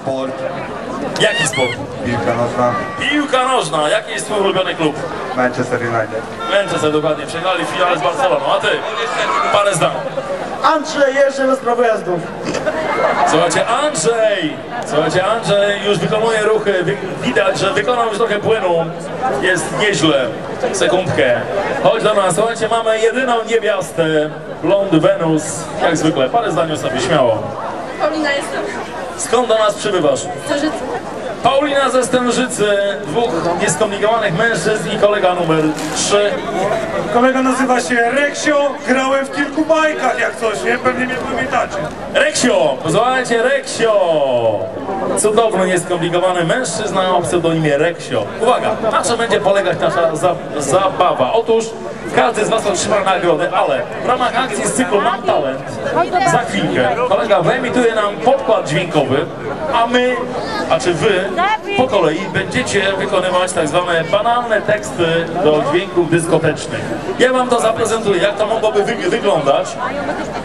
sport. Jaki sport? Piłka nożna. Piłka nożna. Jaki jest twój ulubiony klub? Manchester United. Manchester, dokładnie. Przegrali w finale z Barceloną. A ty? Parę zdań. Andrzej jeżdżę bez prawa jazdów. Słuchajcie, Andrzej już wykonuje ruchy. Widać, że wykonał już trochę płynu. Jest nieźle. Sekundkę. Chodź do nas. Słuchajcie, mamy jedyną niewiastę. Blond Venus. Jak zwykle. Parę zdań o sobie, śmiało. Paulina jestem. Skąd do nas przybywasz? Starzycy. Paulina ze Stężycy, dwóch nieskomplikowanych mężczyzn i kolega numer 3. Kolega nazywa się Reksio, grałem w kilku bajkach jak coś, nie? Pewnie mnie pamiętacie. Reksio! Posłuchajcie, Reksio! Cudowny, nieskomplikowany mężczyzna o pseudonimie Reksio. Uwaga, na czym będzie polegać nasza zabawa? Otóż każdy z was otrzyma nagrodę, ale w ramach akcji z cyklu Mam Talent za chwilkę kolega wyemituje nam podkład dźwiękowy, a my, a czy wy po kolei będziecie wykonywać tak zwane banalne teksty do dźwięków dyskotecznych. Ja wam to zaprezentuję, jak to mogłoby wyglądać,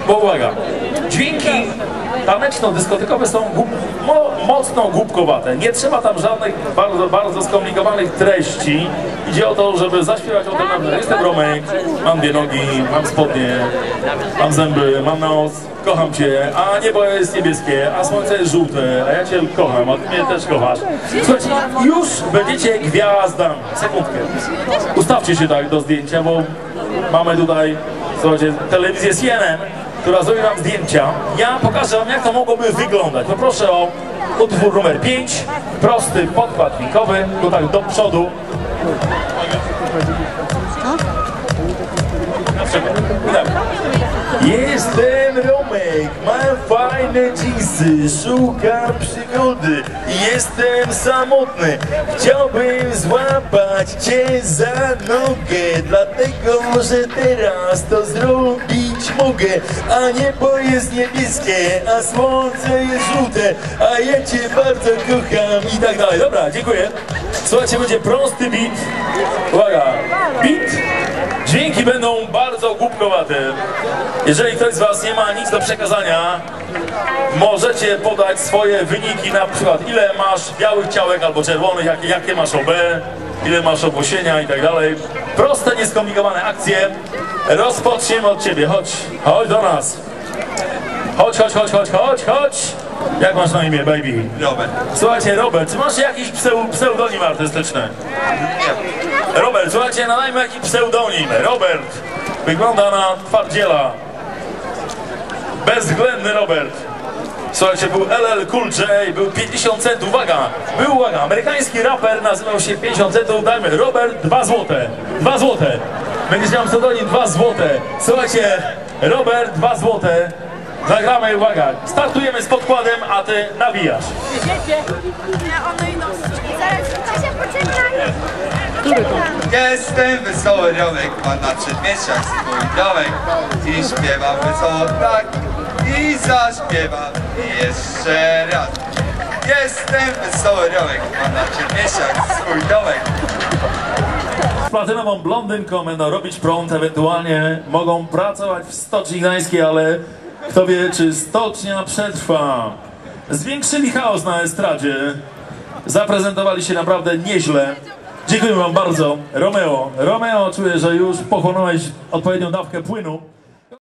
bo uwaga, dźwięki taneczno-dyskotykowe są mocno głupkowate. Nie trzeba tam żadnych bardzo skomplikowanych treści. Idzie o to, żeby zaśpiewać o tym, że jestem Romek, mam dwie nogi, mam spodnie, mam zęby, mam nos, kocham cię, a niebo jest niebieskie, a słońce jest żółte, a ja cię kocham, a ty mnie też kochasz. Słuchajcie, już będziecie gwiazdami. Sekundkę. Ustawcie się tak do zdjęcia, bo mamy tutaj, słuchajcie, telewizję CNN, która zrobi wam zdjęcia. Ja pokażę wam, jak to mogłoby wyglądać. Poproszę o utwór numer 5, prosty podkład dźwiękowy, go tak do przodu. Jestem Romek, mam fajne dżinsy, szukam przygody, jestem samotny, chciałbym złapać cię za nogę, dlatego że teraz to zrobić mogę, a niebo jest niebieskie, a słońce jest żółte, a ja cię bardzo kocham i tak dalej. Dobra, dziękuję. Słuchajcie, będzie prosty beat. Uwaga, beat. Dźwięki będą bardzo głupkowate. Jeżeli ktoś z was nie ma nic do przekazania, możecie podać swoje wyniki, na przykład ile masz białych ciałek albo czerwonych, jakie masz OB, ile masz obłosienia i tak dalej. Proste, nieskomplikowane akcje. Rozpoczniemy od ciebie. Chodź do nas. Chodź. Jak masz na imię, baby? Robert. Słuchajcie, Robert, czy masz jakiś pseudonim artystyczny? Robert, słuchajcie, nadajmy jakiś pseudonim. Robert wygląda na twardziela. Bezwzględny Robert. Słuchajcie, był LL Cool J, był 50 centów, uwaga, amerykański raper, nazywał się 50 centów, dajmy, Robert, 2 złote, będziesz miał pseudonim 2 złote, słuchajcie, Robert, 2 złote, zagramy, uwaga, startujemy z podkładem, a ty nawijasz. Jestem wesoły Romek, mam na przedmieściach swój domek. I śpiewam wesoło tak, i zaśpiewam jeszcze raz. Jestem wesoły Romek, mam na przedmieściach swój domek. Z platynową blondynką będą robić prąd, ewentualnie mogą pracować w Stoczni Gdańskiej, ale kto wie, czy stocznia przetrwa. Zwiększyli chaos na estradzie, zaprezentowali się naprawdę nieźle. Dziękuję wam bardzo. Romeo, czuję, że już pochłonąłeś odpowiednią dawkę płynu.